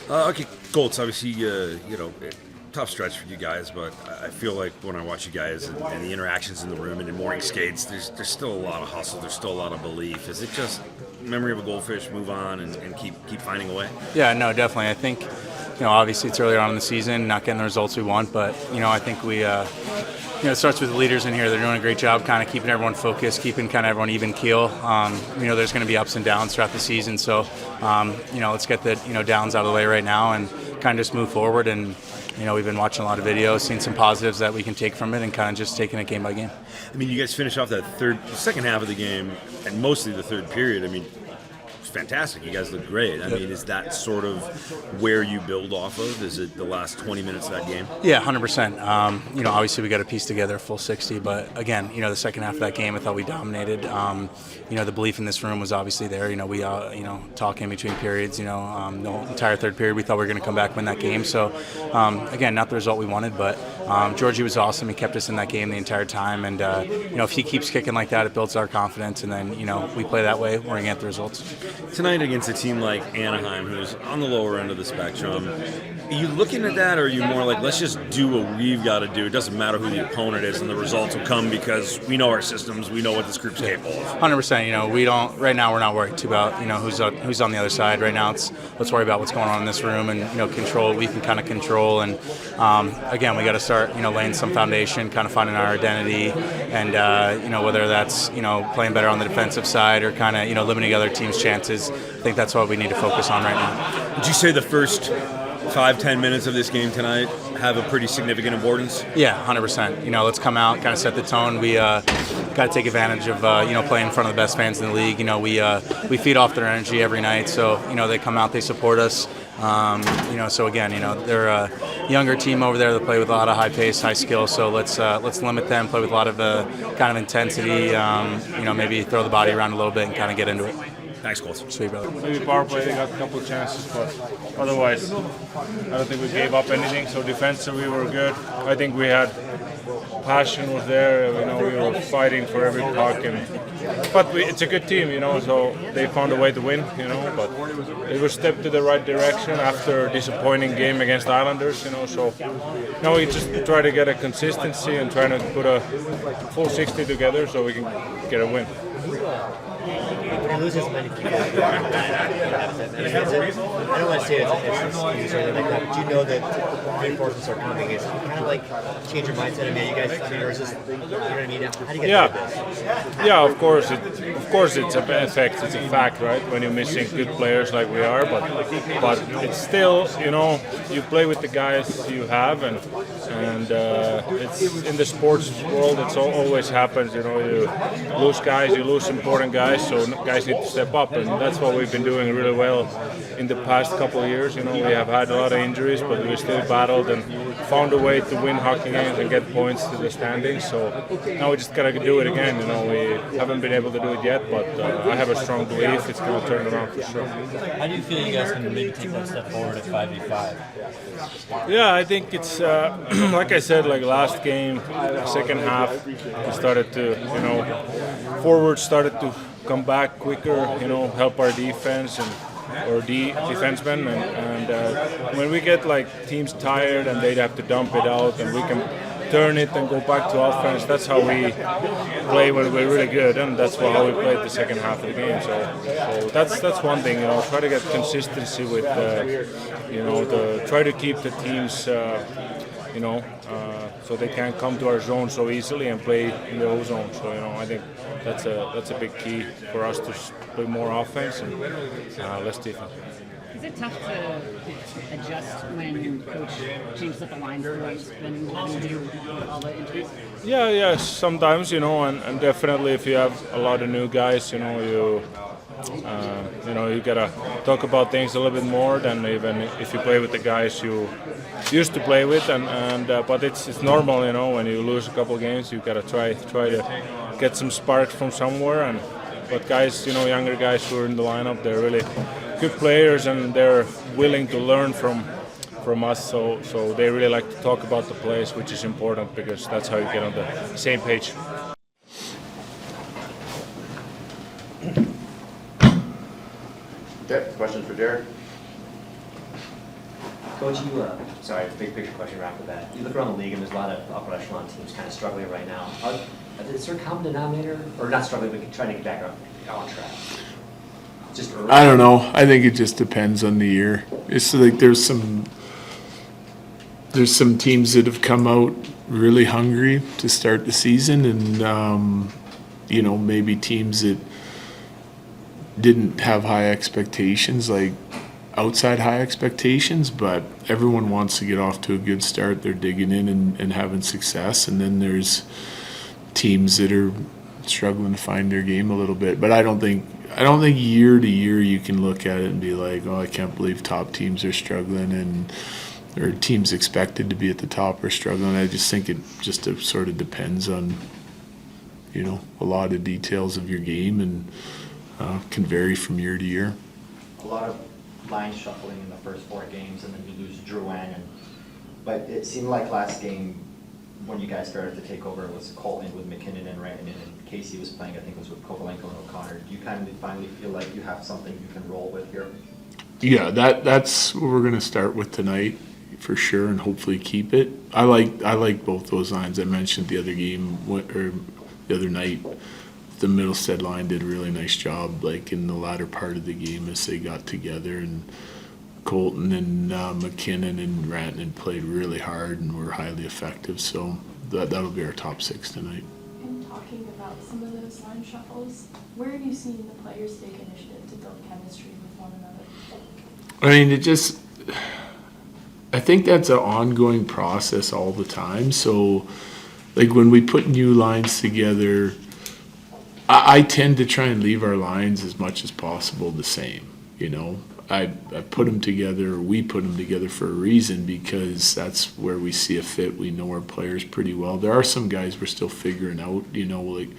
Okay, Colts, obviously, tough stretch for you guys, but I feel like when I watch you guys and the interactions in the room and in morning skates, there's still a lot of hustle, there's still a lot of belief. Is it just memory of a goldfish, move on, and keep finding a way? Yeah, no, definitely. I think, obviously it's earlier on in the season, not getting the results we want, but, I think it starts with the leaders in here. They're doing a great job kind of keeping everyone focused, keeping kind of everyone even keel. There's going to be ups and downs throughout the season, so, let's get the, downs out of the way right now and kind of just move forward. And, we've been watching a lot of videos, seen some positives that we can take from it and kind of just taking it game by game. I mean, you guys finish off that second half of the game and mostly the third period. I mean, fantastic. You guys look great. I mean, is that sort of where you build off of? Is it the last 20 minutes of that game? Yeah, 100%. Obviously we got to piece together a full 60, but again, the second half of that game, I thought we dominated. The belief in this room was obviously there. We talk in between periods. The whole entire third period, we thought we were going to come back and win that game. So, again, not the result we wanted, but Georgie was awesome. He kept us in that game the entire time, and if he keeps kicking like that, it builds our confidence, and then we play that way, we're going to get the results. Tonight against a team like Anaheim, who's on the lower end of the spectrum, are you looking at that, or are you more like, let's just do what we've got to do? It doesn't matter who the opponent is, and the results will come because we know our systems, we know what this group's capable of. 100%. We don't right now. We're not worried too about who's on the other side. Right now, let's worry about what's going on in this room and control what we can kind of control. And again, we got to start laying some foundation, kind of finding our identity, and whether that's playing better on the defensive side or kind of limiting other teams' chances. I think that's what we need to focus on right now. Would you say the first 5-10 minutes of this game tonight have a pretty significant importance? Yeah, 100%. Let's come out, kind of set the tone. We got to take advantage of playing in front of the best fans in the league. We feed off their energy every night, so they come out, they support us. So again, they're a younger team over there that play with a lot of high pace, high skill. So let's limit them, play with a lot of kind of intensity. Maybe throw the body around a little bit and kind of get into it. Thanks, Colton. Sweet, brother. Maybe power play, they got a couple of chances, but otherwise, I don't think we gave up anything. So defensively, we were good. I think we had passion was there. We were fighting for every puck, but it's a good team, So they found a way to win, But it was a step to the right direction after a disappointing game against Islanders, So now we just try to get a consistency and try to put a full 60 together so we can get a win. When you lose as many people, I don't want to say it's necessarily like that, but do you know that reinforcements are coming? Is it kind of like change your mindset? You guys, or is this, you know what I mean? How do you get through this? Yeah, of course it's a effect. It's a fact, right? When you're missing good players like we are, but it's still, you play with the guys you have, and it's in the sports world. It's always happens. You lose guys, you lose important guys, so guys need to step up, and that's what we've been doing really well in the past couple of years. We have had a lot of injuries, but we still battled and found a way to win hockey games and get points to the standings. So now we just gotta do it again. We haven't been able to do it yet, but I have a strong belief it's going to turn around for sure. How do you feel you guys can maybe take that step forward at 5v5? Yeah, I think it's like I said, like last game, second half, we started to, forwards started to come back quicker, help our defense and or defensemen, and when we get like teams tired and they have to dump it out, and we can turn it and go back to offense. That's how we play when we're really good, and that's how we played the second half of the game. So that's one thing, try to get consistency with, try to keep the teams, so they can't come to our zone so easily and play in their own zone. So I think that's a big key for us to play more offense and less defense. Is it tough to adjust when coach changes up the lines when he's been having to do all the injuries? Yeah, sometimes, and definitely if you have a lot of new guys, you gotta talk about things a little bit more than even if you play with the guys you used to play with, but it's normal, when you lose a couple of games, you gotta try to get some sparks from somewhere, but guys, younger guys who are in the lineup, they're really good players and they're willing to learn from us, so they really like to talk about the plays, which is important because that's how you get on the same page. Okay, questions for Jared? Coach, you, sorry, big picture question right after that. You look around the league and there's a lot of upper echelon teams kind of struggling right now. Is there a common denominator, or not struggling, but trying to get back on track? Just early? I don't know. I think it just depends on the year. It's like there's some teams that have come out really hungry to start the season, and maybe teams that didn't have high expectations, like outside high expectations, but everyone wants to get off to a good start. They're digging in and having success, and then there's teams that are struggling to find their game a little bit. But I don't think year to year you can look at it and be like, oh, I can't believe top teams are struggling or teams expected to be at the top are struggling. I just think it just sort of depends on, a lot of details of your game, and can vary from year to year. A lot of line shuffling in the first 4 games, and then you lose Drouin. But it seemed like last game, when you guys started to take over, it was Colton with McKinnon and Rantanen, and Casey was playing, I think it was with Kovalenko and O'Connor. Do you kind of finally feel like you have something you can roll with here? Yeah, that's what we're going to start with tonight for sure, and hopefully keep it. I like both those lines. I mentioned the other game or the other night. The Middlestead line did a really nice job, like in the latter part of the game as they got together, and Colton and McKinnon and Rantanen played really hard and were highly effective. So that'll be our top 6 tonight. And talking about some of those line shuffles, where have you seen the players take initiative to build chemistry with one another? I mean, I think that's an ongoing process all the time. So, like when we put new lines together, I tend to try and leave our lines as much as possible the same. I put them together, or we put them together for a reason, because that's where we see a fit. We know our players pretty well. There are some guys we're still figuring out, like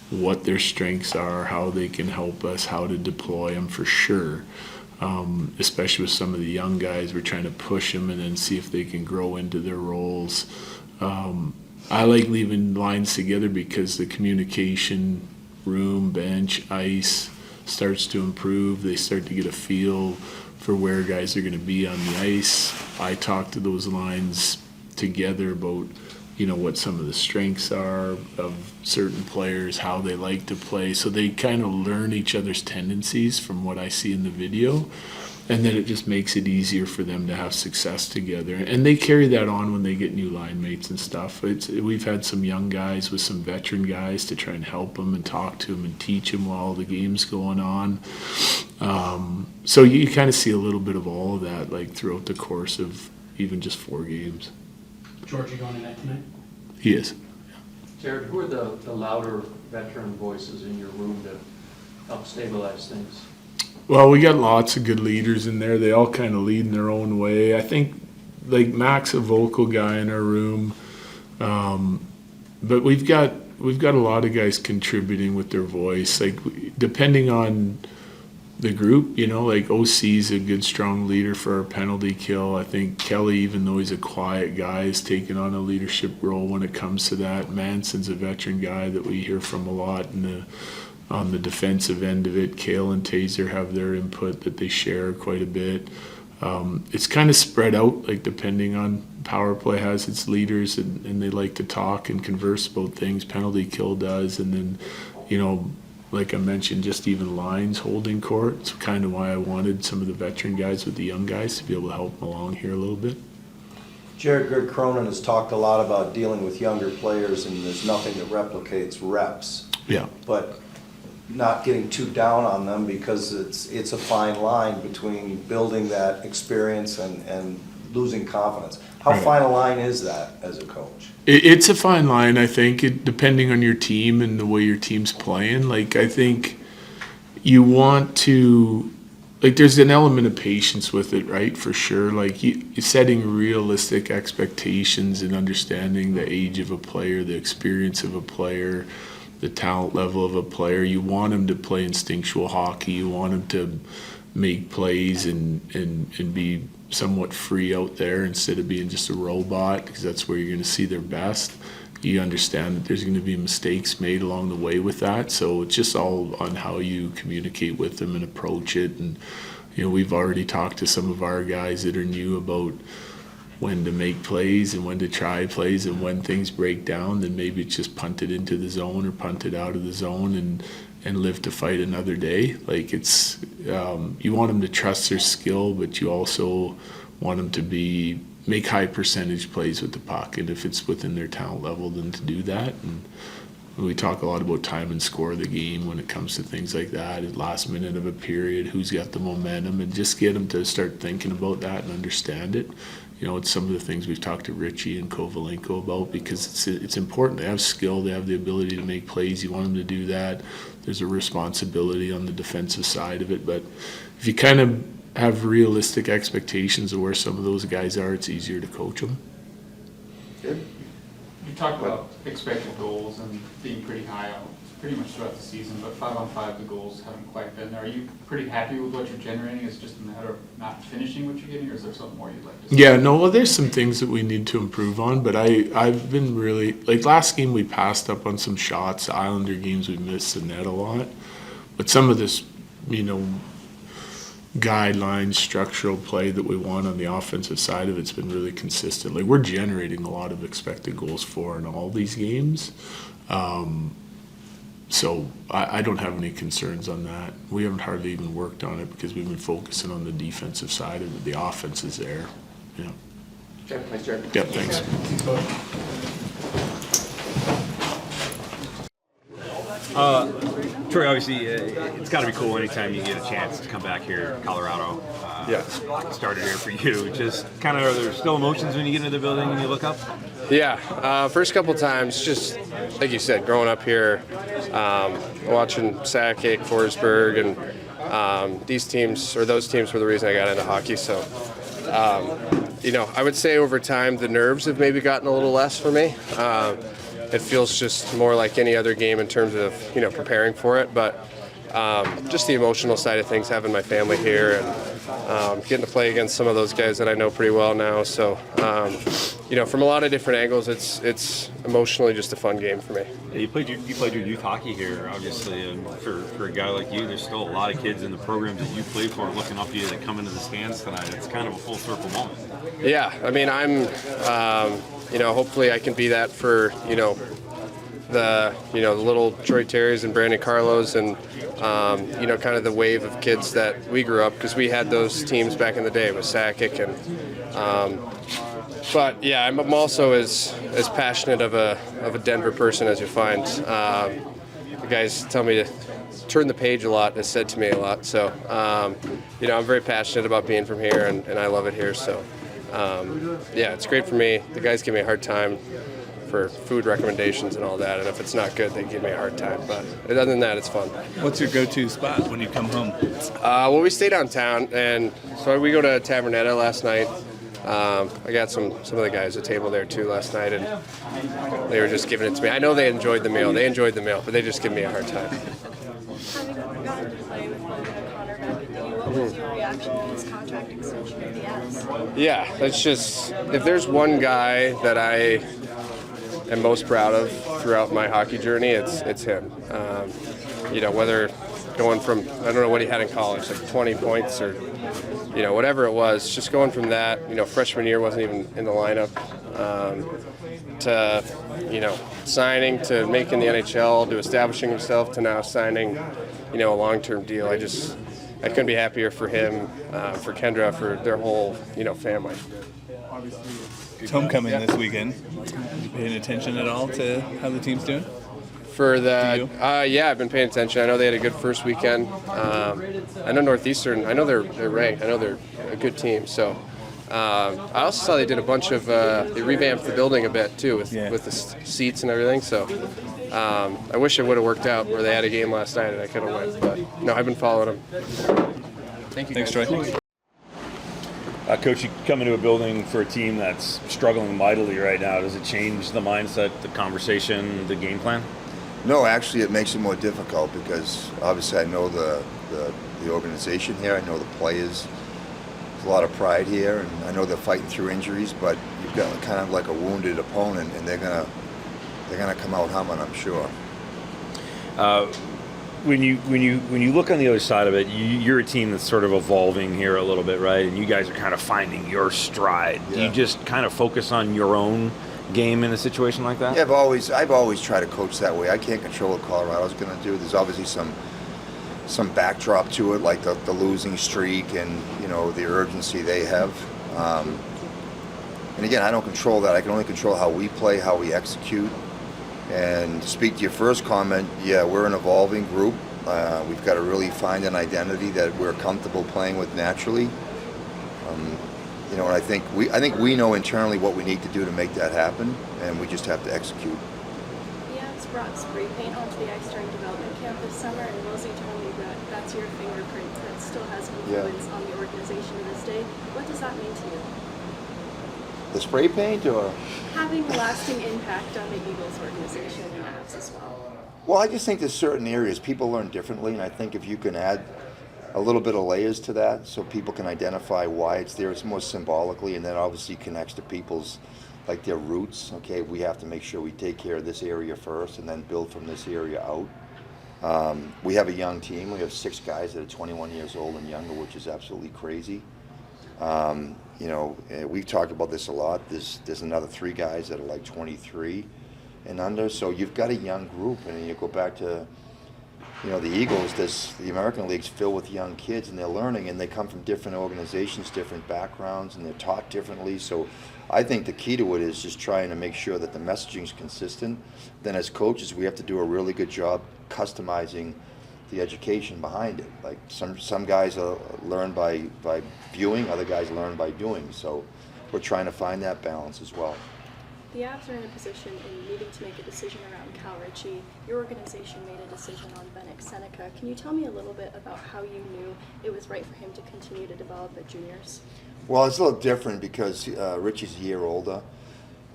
what their strengths are, how they can help us, how to deploy them for sure. Especially with some of the young guys, we're trying to push them and then see if they can grow into their roles. I like leaving lines together because the communication, room, bench, ice starts to improve. They start to get a feel for where guys are going to be on the ice. I talk to those lines together about, what some of the strengths are of certain players, how they like to play. So they kind of learn each other's tendencies from what I see in the video. And then it just makes it easier for them to have success together. And they carry that on when they get new line mates and stuff. We've had some young guys with some veteran guys to try and help them and talk to them and teach them while the game's going on. So you kind of see a little bit of all of that, like throughout the course of even just 4 games. George, you going in that tonight? He is. Jared, who are the louder veteran voices in your room to help stabilize things? Well, we got lots of good leaders in there. They all kind of lead in their own way. I think, like, Mac's a vocal guy in our room, but we've got a lot of guys contributing with their voice. Like, depending on the group, like OC's a good, strong leader for our penalty kill. I think Kelly, even though he's a quiet guy, is taking on a leadership role when it comes to that. Manson's a veteran guy that we hear from a lot on the defensive end of it. Kale and Taser have their input that they share quite a bit. It's kind of spread out, like depending on power play has its leaders and they like to talk and converse about things. Penalty kill does, and then like I mentioned, just even lines holding court. It's kind of why I wanted some of the veteran guys with the young guys to be able to help them along here a little bit. Jared, Greg Cronin has talked a lot about dealing with younger players, and there's nothing that replicates reps. Yeah. But not getting too down on them, because it's a fine line between building that experience and losing confidence. How Right. fine a line is that as a coach? It's a fine line, I think, depending on your team and the way your team's playing. Like, I think you want to, like, there's an element of patience with it, right? For sure. Like, setting realistic expectations and understanding the age of a player, the experience of a player, the talent level of a player. You want them to play instinctual hockey. You want them to make plays and be somewhat free out there instead of being just a robot, because that's where you're going to see their best. You understand that there's going to be mistakes made along the way with that, so it's just all on how you communicate with them and approach it. And we've already talked to some of our guys that are new about when to make plays and when to try plays, and when things break down, then maybe it's just punt it into the zone or punt it out of the zone and live to fight another day. Like it's, you want them to trust their skill, but you also want them to make high percentage plays with the puck, and if it's within their talent level, then to do that. And we talk a lot about time and score of the game when it comes to things like that, at last minute of a period, who's got the momentum, and just get them to start thinking about that and understand it. It's some of the things we've talked to Richie and Kovalenko about, because it's important. They have skill, they have the ability to make plays. You want them to do that. There's a responsibility on the defensive side of it, but if you kind of have realistic expectations of where some of those guys are, it's easier to coach them. Good. You talked about expected goals and being pretty high pretty much throughout the season, but 5-on-5, the goals haven't quite been there. Are you pretty happy with what you're generating? Is it just a matter of not finishing what you're getting, or is there something more you'd like to see? Yeah, no, well, there's some things that we need to improve on, but I've been really, like last game we passed up on some shots, the Islander games we missed the net a lot, but some of this, guidelines, structural play that we want on the offensive side of it's been really consistent. Like we're generating a lot of expected goals for in all these games. So I don't have any concerns on that. We haven't hardly even worked on it because we've been focusing on the defensive side of it. The offense is there. Yeah. Okay, thanks, Jared. Yep, thanks. Troy, obviously, it's got to be cool anytime you get a chance to come back here, Colorado. Started here for you. Just kind of, are there still emotions when you get into the building and you look up? Yeah, first couple times, just like you said, growing up here, watching Sakic, Forsberg, and these teams, or those teams were the reason I got into hockey. So, I would say over time the nerves have maybe gotten a little less for me. It feels just more like any other game in terms of, preparing for it. But just the emotional side of things, having my family here and getting to play against some of those guys that I know pretty well now. So, from a lot of different angles, it's emotionally just a fun game for me. Yeah, you played your youth hockey here, obviously, and for a guy like you, there's still a lot of kids in the programs that you played for looking up to you that come into the stands tonight. It's kind of a full circle moment. Yeah, I mean, I'm, hopefully I can be that for, the little Troy Terrys and Brandon Carlos and, kind of the wave of kids that we grew up, because we had those teams back in the day with Sakic and, but yeah, I'm also as passionate of a Denver person as you find. The guys tell me to turn the page a lot, has said to me a lot. So, I'm very passionate about being from here, and I love it here. So, it's great for me. The guys give me a hard time for food recommendations and all that, and if it's not good, they give me a hard time. But other than that, it's fun. What's your go-to spot when you come home? Well, we stay downtown, and so we go to Tavernetta last night. I got some of the guys at the table there too last night, and they were just giving it to me. I know they enjoyed the meal. But they just give me a hard time. Having gotten to play with Connor McAdoo, what was your reaction to his contract extension at the end? Yeah, it's just, if there's one guy that I am most proud of throughout my hockey journey, it's him. Whether going from, I don't know what he had in college, like 20 points or, whatever it was, just going from that, freshman year wasn't even in the lineup, to, signing, to making the NHL, to establishing himself, to now signing, a long-term deal. I couldn't be happier for him, for Kendra, for their whole, family. It's homecoming this weekend. You paying attention at all to how the team's doing? For the, I've been paying attention. I know they had a good first weekend. I know Northeastern, I know they're ranked. I know they're a good team. So I also saw they did a bunch of, they revamped the building a bit too with the seats and everything. So I wish it would have worked out where they had a game last night and I could have went. But no, I've been following them. Thank you. Thanks, Troy. Coach, you come into a building for a team that's struggling mightily right now. Does it change the mindset, the conversation, the game plan? No, actually it makes it more difficult because obviously I know the organization here, I know the players. There's a lot of pride here, and I know they're fighting through injuries, but you've got kind of like a wounded opponent, and they're gonna come out humming, I'm sure. when you look on the other side of it, you're a team that's sort of evolving here a little bit, right? And you guys are kind of finding your stride. Do you just kind of focus on your own game in a situation like that? Yeah, I've always tried to coach that way. I can't control what Colorado's going to do. There's obviously some backdrop to it, like the losing streak and the urgency they have. And again, I don't control that. I can only control how we play, how we execute. And to speak to your first comment, yeah, we're an evolving group. We've got to really find an identity that we're comfortable playing with naturally. And I think we know internally what we need to do to make that happen, and we just have to execute. The Avs brought spray paint onto the ice during development camp this summer, and Rosie told me that that's your fingerprint that still has influence on the organization to this day. What does that mean to you? The spray paint, or? Having a lasting impact on the Eagles organization and Avs as well. Well, I just think there's certain areas people learn differently, and I think if you can add a little bit of layers to that so people can identify why it's there, it's more symbolically, and then obviously connects to people's, like, their roots. Okay, we have to make sure we take care of this area first and then build from this area out. We have a young team. We have 6 guys that are 21 years old and younger, which is absolutely crazy. We've talked about this a lot. There's another 3 guys that are like 23 and under. So you've got a young group, and you go back to, the Eagles. The American League's filled with young kids, and they're learning, and they come from different organizations, different backgrounds, and they're taught differently. So I think the key to it is just trying to make sure that the messaging is consistent. Then as coaches, we have to do a really good job customizing the education behind it. Like some guys learn by viewing, other guys learn by doing. So we're trying to find that balance as well. The Avs are in a position in needing to make a decision around Cal Ritchie. Your organization made a decision on Benek Seneca. Can you tell me a little bit about how you knew it was right for him to continue to develop at juniors? Well, it's a little different because Ritchie's a year older,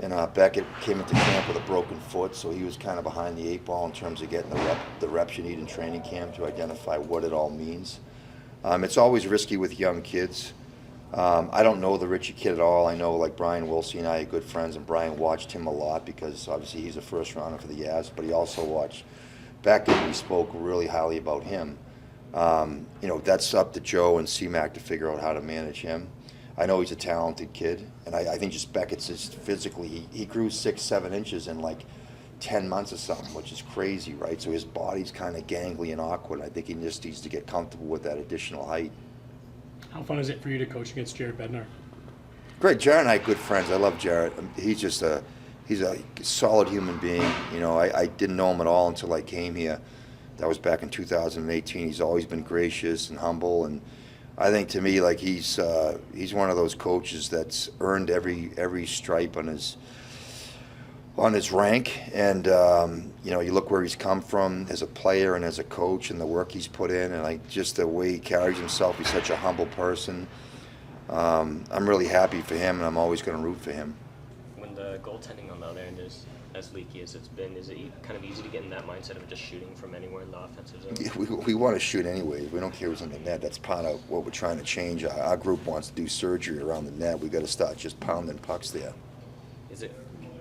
and Beckett came into camp with a broken foot, so he was kind of behind the 8 ball in terms of getting the reps you need in training camp to identify what it all means. It's always risky with young kids. I don't know the Ritchie kid at all. I know, like, Brian Wilsey and I are good friends, and Brian watched him a lot because obviously he's a first rounder for the Avs, but he also watched Beckett, and he spoke really highly about him. That's up to Joe and C-Mac to figure out how to manage him. I know he's a talented kid, and I think just Beckett's just physically, he grew 6-7 inches in like 10 months or something, which is crazy, right? So his body's kind of gangly and awkward. I think he just needs to get comfortable with that additional height. How fun is it for you to coach against Jared Bednar? Great. Jared and I are good friends. I love Jared. He's just he's a solid human being. I didn't know him at all until I came here. That was back in 2018. He's always been gracious and humble, and I think to me, like, he's one of those coaches that's earned every stripe on his rank, and you look where he's come from as a player and as a coach, and the work he's put in, and just the way he carries himself. He's such a humble person. I'm really happy for him, and I'm always going to root for him. When the goaltending on the other end is as leaky as it's been, is it kind of easy to get in that mindset of just shooting from anywhere in the offensive zone? Yeah, we want to shoot anyway. We don't care who's in the net. That's part of what we're trying to change. Our group wants to do surgery around the net. We've got to start just pounding pucks there.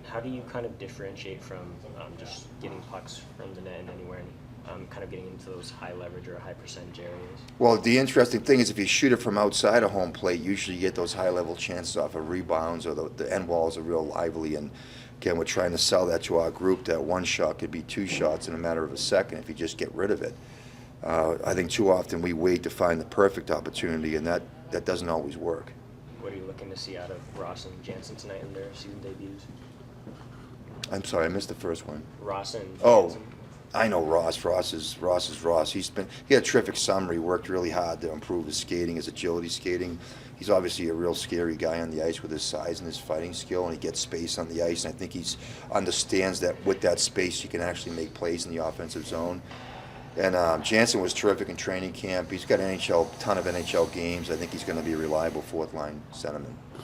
How do you kind of differentiate from just getting pucks from the net and anywhere and kind of getting into those high leverage or high percentage areas? Well, the interesting thing is if you shoot it from outside of home plate, usually you get those high level chances off of rebounds, or the end walls are real lively. And again, we're trying to sell that to our group, that one shot could be 2 shots in a matter of a second if you just get rid of it. I think too often we wait to find the perfect opportunity, and that doesn't always work. What are you looking to see out of Ross and Jansen tonight in their season debuts? I'm sorry, I missed the first one. Ross and Jansen. I know Ross. Ross is Ross. He had a terrific summer. He worked really hard to improve his skating, his agility skating. He's obviously a real scary guy on the ice with his size and his fighting skill, and he gets space on the ice. And I think he understands that with that space, you can actually make plays in the offensive zone. And Jansen was terrific in training camp. He's got ton of NHL games. I think he's going to be a reliable fourth-line centerman.